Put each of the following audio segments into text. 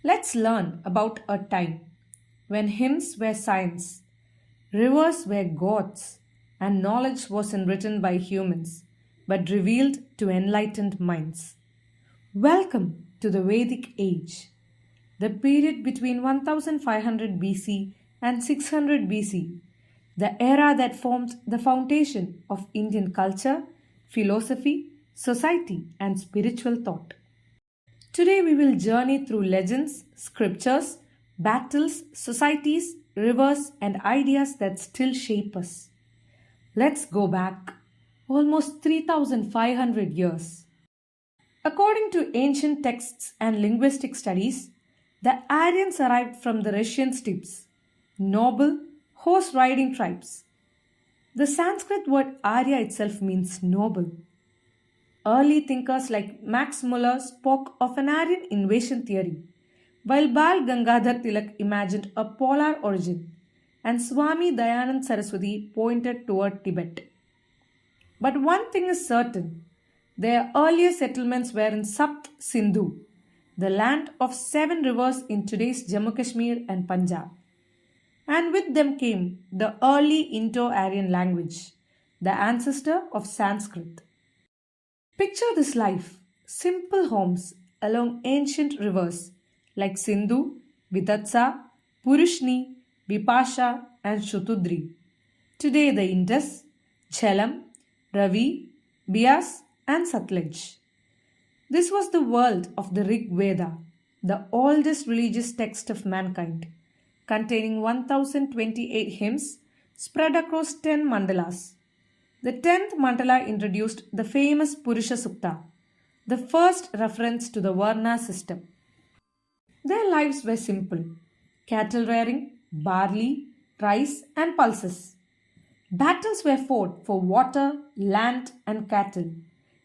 Let's learn about a time when hymns were science, rivers were gods, and knowledge wasn't written by humans but revealed to enlightened minds. Welcome to the Vedic age, the period between 1500 BC and 600 BC, the era that formed the foundation of Indian culture, philosophy, society, and spiritual thought. Today we will journey through legends, scriptures, battles, societies, rivers, and ideas that still shape us. Let's go back almost 3500 years. According to ancient texts and linguistic studies, the Aryans arrived from the Russian steppes, noble, horse-riding tribes. The Sanskrit word Arya itself means noble. Early thinkers like Max Muller spoke of an Aryan invasion theory, while Bal Gangadhar Tilak imagined a polar origin, and Swami Dayanand Saraswati pointed toward Tibet. But one thing is certain, their earlier settlements were in Sapt Sindhu, the land of 7 rivers in today's Jammu Kashmir and Punjab. And with them came the early Indo-Aryan language, the ancestor of Sanskrit. Picture this life, simple homes along ancient rivers like Sindhu, Vitatsa, Purushni, Vipasha and Shutudri. Today the Indus, Jhelum, Ravi, Bias and Satluj. This was the world of the Rig Veda, the oldest religious text of mankind, containing 1028 hymns spread across 10 mandalas. The 10th mandala introduced the famous Purusha Sukta, the first reference to the Varna system. Their lives were simple: cattle rearing, barley, rice, and pulses. Battles were fought for water, land, and cattle,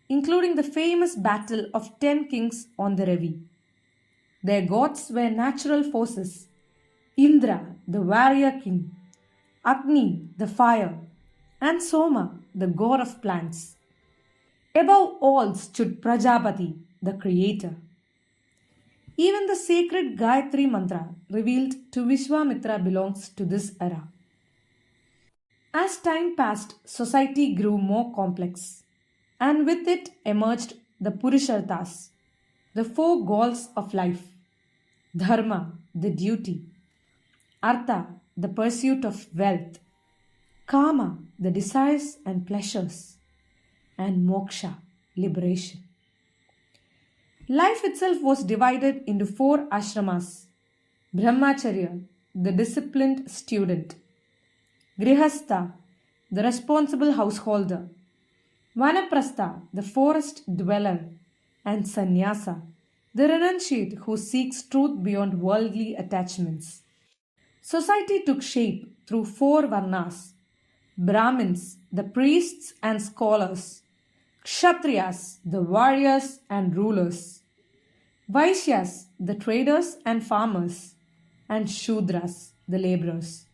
including the famous battle of 10 kings on the Ravi. Their gods were natural forces: Indra, the warrior king, Agni, the fire, and Soma, the god of plants. Above all stood Prajapati, the creator. Even the sacred Gayatri mantra revealed to Vishwamitra belongs to this era. As time passed, society grew more complex, and with it emerged the Purusharthas, the 4 goals of life: Dharma, the duty; Artha, the pursuit of wealth; Kama, the desires and pleasures; and Moksha, liberation. Life itself was divided into 4 ashramas: Brahmacharya, the disciplined student; Grihastha, the responsible householder; Vanaprastha, the forest dweller; and Sannyasa, the renunciate who seeks truth beyond worldly attachments. Society took shape through 4 varnas: Brahmins, the priests and scholars; Kshatriyas, the warriors and rulers; Vaishyas, the traders and farmers; and Shudras, the laborers.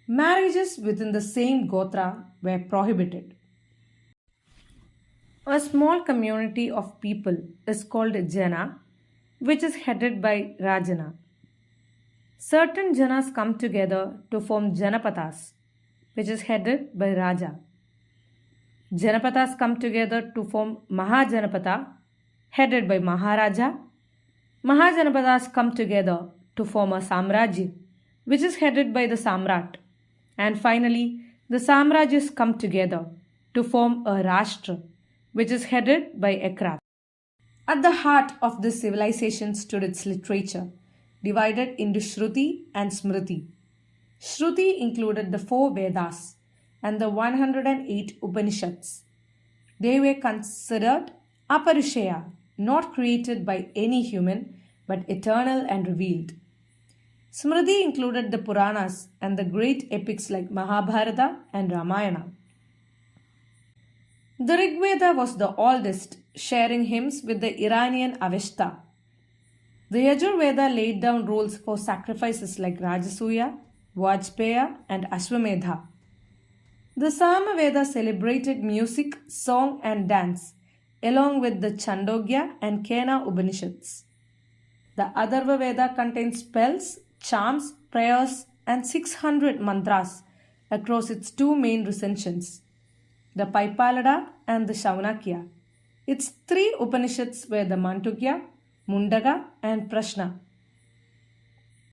Marriages within the same gotra were prohibited. A small community of people is called Jana, which is headed by Rajana. Certain Janas come together to form Janapatas, which is headed by Raja. Janapatas come together to form Mahajanapata, headed by Maharaja. Mahajanapatas come together to form a Samrajya, which is headed by the Samrat. And finally, the Samrajyas come together to form a Rashtra, which is headed by a Krat. At the heart of this civilization stood its literature, divided into Shruti and Smriti. Shruti included the 4 Vedas and the 108 Upanishads. They were considered aparishaya, not created by any human, but eternal and revealed. Smriti included the Puranas and the great epics like Mahabharata and Ramayana. The Rig Veda was the oldest, sharing hymns with the Iranian Avesta. The Yajur Veda laid down rules for sacrifices like Rajasuya, Vajpaya, and Ashwamedha. The Sama Veda celebrated music, song, and dance, along with the Chandogya and Kena Upanishads. The Atharva Veda contains spells, charms, prayers, and 600 mantras across its two main recensions, the Paipalada and the Shaunakya. Its three Upanishads were the Mandukya, Mundaka, and Prashna.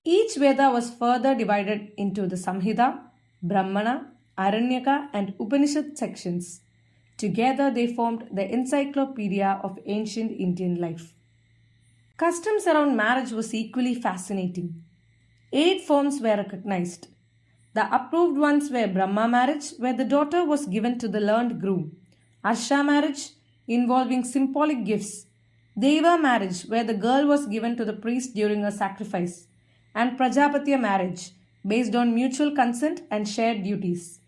Each Veda was further divided into the Samhita, Brahmana, Aranyaka, and Upanishad sections. Together they formed the encyclopedia of ancient Indian life. Customs around marriage was equally fascinating. 8 forms were recognized. The approved ones were Brahma marriage, where the daughter was given to the learned groom, Arsha marriage, involving symbolic gifts, Deva marriage, where the girl was given to the priest during a sacrifice, and Prajapatya marriage, based on mutual consent and shared duties.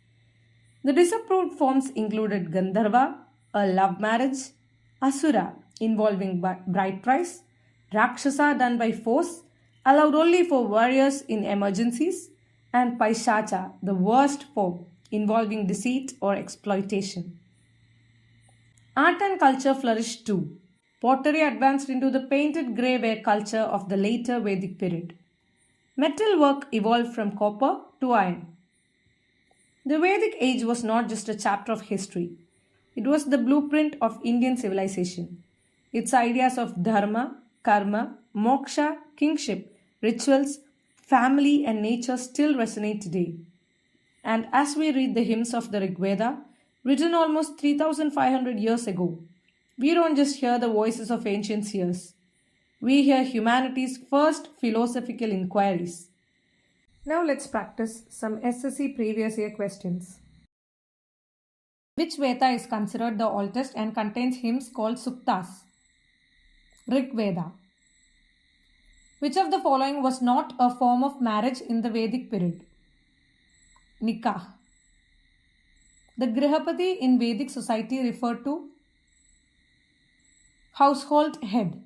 The disapproved forms included Gandharva, a love marriage, Asura, involving bride price, Rakshasa, done by force, allowed only for warriors in emergencies, and Paishacha, the worst form, involving deceit or exploitation. Art and culture flourished too. Pottery advanced into the painted grey ware culture of the later Vedic period. Metal work evolved from copper to iron. The Vedic age was not just a chapter of history, it was the blueprint of Indian civilization. Its ideas of dharma, karma, moksha, kingship, rituals, family, and nature still resonate today. And as we read the hymns of the Rig Veda, written almost 3,500 years ago, we don't just hear the voices of ancient seers. We hear humanity's first philosophical inquiries. Now let's practice some SSC previous year questions. Which Veda is considered the oldest and contains hymns called Suktas? Rig Veda. Which of the following was not a form of marriage in the Vedic period? Nikah. The Grihapati in Vedic society referred to household head.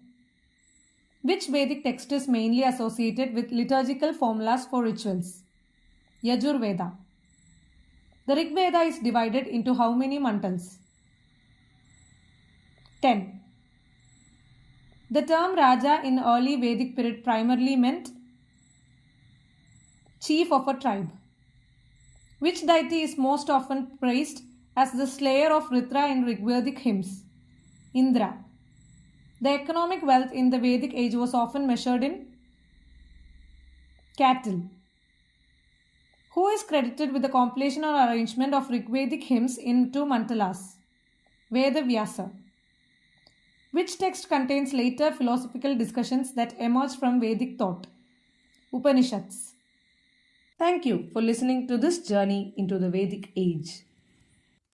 Which Vedic text is mainly associated with liturgical formulas for rituals? Yajur Veda. The Rig Veda is divided into how many mantals? 10. The term Raja in early Vedic period primarily meant chief of a tribe. Which deity is most often praised as the slayer of Ritra in Rigvedic hymns? Indra. The economic wealth in the Vedic age was often measured in cattle. Who is credited with the compilation or arrangement of Rigvedic hymns into mandalas? Veda Vyasa. Which text contains later philosophical discussions that emerged from Vedic thought? Upanishads. Thank you for listening to this journey into the Vedic age.